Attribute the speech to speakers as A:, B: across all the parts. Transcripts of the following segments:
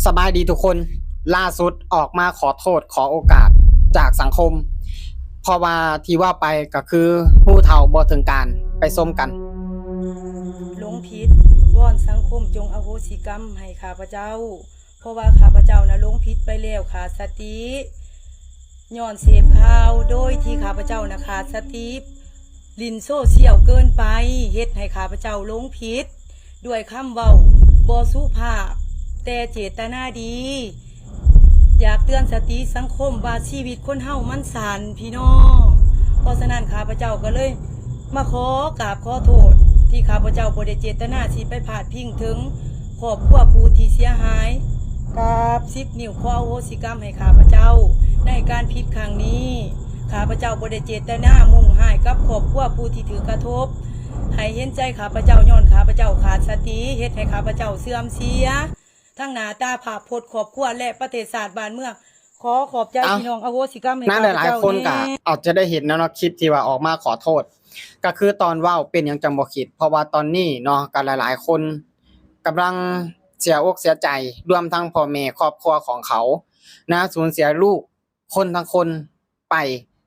A: สบายดีทุกคนล่าสุดออกมาขอโทษขอโอกาสจากสังคมเพราะว่าที่ว่าไปก็คือผู้เฒ่าบ่ถึงการไปส้มกัน
B: หลงผิดวอนสังคมจงอโหสิกรรมให้ข้าพเจ้าเพราะว่าข้าพเจ้านะหลงผิดไปแล้วขาดสติย้อนเสพข่าวโดยที่ข้าพเจ้านะขาดสติลินโซเชียลเกินไปเฮ็ดให้ข้าพเจ้าหลงผิดด้วยคำเว้าบ่สุภาพแต่เจตนาดีอยากเตือนสติสังคมว่าชีวิตคนเฮามันสั้นพี่น้องเพราะฉะนั้นข้าพเจ้าก็เลยมาขอกราบขอโทษที่ข้าพเจ้าบ่ได้เจตนาสิไปพาดพิงถึงครอบครัวผู้ที่เสียหายกราบ10 นิ้วขออโหสิกรรมให้ข้าพเจ้าในการผิดครั้งนี้ข้าพเจ้าบ่ได้เจตนามุ่งหายกับครอบครัวผู้ที่ถือกระทบให้เห็นใจข้าพเจ้าย้อนข้าพเจ้าขาดสติเฮ็ดให้ข้าพเจ้าเสื่อมเสียทั้งหน้าตาภาพพจน์ครอบครัวและประเทศชาติบ้านเมืองขอขอบใจพี่น้องอโหสิกรรมให้ข้าพ
A: หลาย
B: เจ้า
A: คนก็อาจจะได้เห็นเนาะคลิปที่ว่าออกมาขอโทษก็คือตอนเว้าเป็นหยังจังบ่คิดเพราะว่าตอนนี้เนาะก็หลายๆคนกำลังเสียอกเสียใจรวมทั้งพ่อแม่ครอบครัวของเขานะสูญเสียลูกคนทั้งคนไป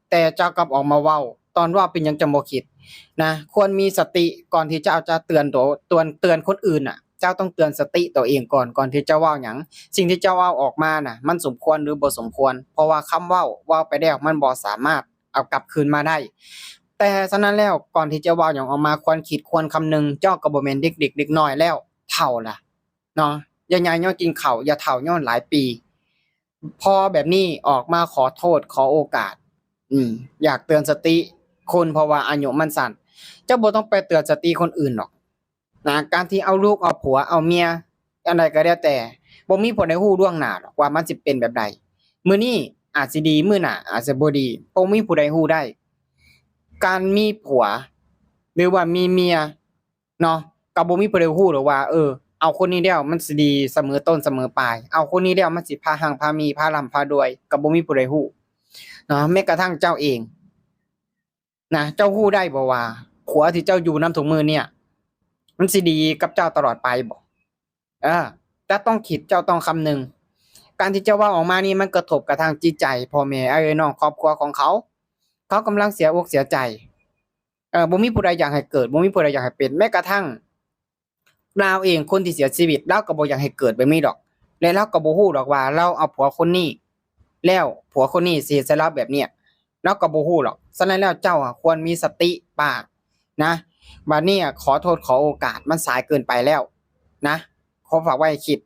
A: แต่เจ้ากลับออกมาเว้าตอนว่าเป็นหยังจังบ่คิดนะควรมีสติก่อนที่เจ้าจะเตือนคนอื่นน่ะเจ้าต้องเตือนสติตัวเองก่อนที่จะเว้าหยังสิ่งที่เจ้าเว้าออกมาน่ะมันสมควรหรือบ่สมควรเพราะว่าคำเว้าไปแล้วมันบ่สามารถเอากลับคืนมาได้แต่ฉะนั้นแล้วก่อนที่จะเว้าหยังออกมาควรคิดควรคำนึงเจ้าก็บ่แม่นเด็กๆเด็กน้อยแล้วเฒ่าล่ะเนาะอย่าใหญ่ย้อนกินข้าวอย่าเฒ่าย้อนหลายปีพอแบบนี้ออกมาขอโทษขอโอกาสอยากเตือนสติคนเพราะว่าอายุมันสั้นเจ้าบ่ต้องไปเตือนสติคนอื่นหรอกนะการที่เอาลูกเอาผัวเอาเมียอันใดก็แล้วแต่บ่มีผู้ใดฮู้ล่วงหน้าหรอกว่ามันสิเป็นแบบใดมื้อนี้อาจสิดีมื้อหน้าอาจสิบ่ดีบ่มีผู้ใดฮู้ได้การมีผัวหรือว่ามีเมียเนาะก็บ่มีผู้ใดฮู้หรอกว่าเอาคนนี้แล้วมันสิดีเสมอต้นเสมอปลายเอาคนนี้แล้วมันสิพาหังพามีพาร่ำพารวยก็บ่มีผู้ใดฮู้เนาะแม้กระทั่งเจ้าเองนะเจ้าฮู้ได้บ่ว่าผัวที่เจ้าอยู่นำทุกมื้อเนี่ยมันสิดีกับเจ้าตลอดไปบ่เจ้าต้องคิดเจ้าต้องคำนึงการที่เจ้าเว้าออกมานี่มันกระทบกระทั่งจิตใจพ่อแม่น้องครอบครัวของเขากำลังเสียอกเสียใจบ่มีผู้ใดอยากให้เกิดบ่มีผู้ใดอยากให้เป็นแม้กระทั่งเราเองคนที่เสียชีวิตเราก็บ่อยากให้เกิดแบบนี้ดอกและเราก็บ่ฮู้ดอกว่าเราเอาผัวคนนี้แล้วผัวคนนี้สิเฮ็ดใส่เราแบบเนี้ยเราก็บ่ฮู้หรอกฉะนั้นแล้วเจ้าควรมีสติป้านะบัดนี้ขอโทษขอโอกาสมันสายเกินไปแล้วนะขอฝากไว้ให้คิด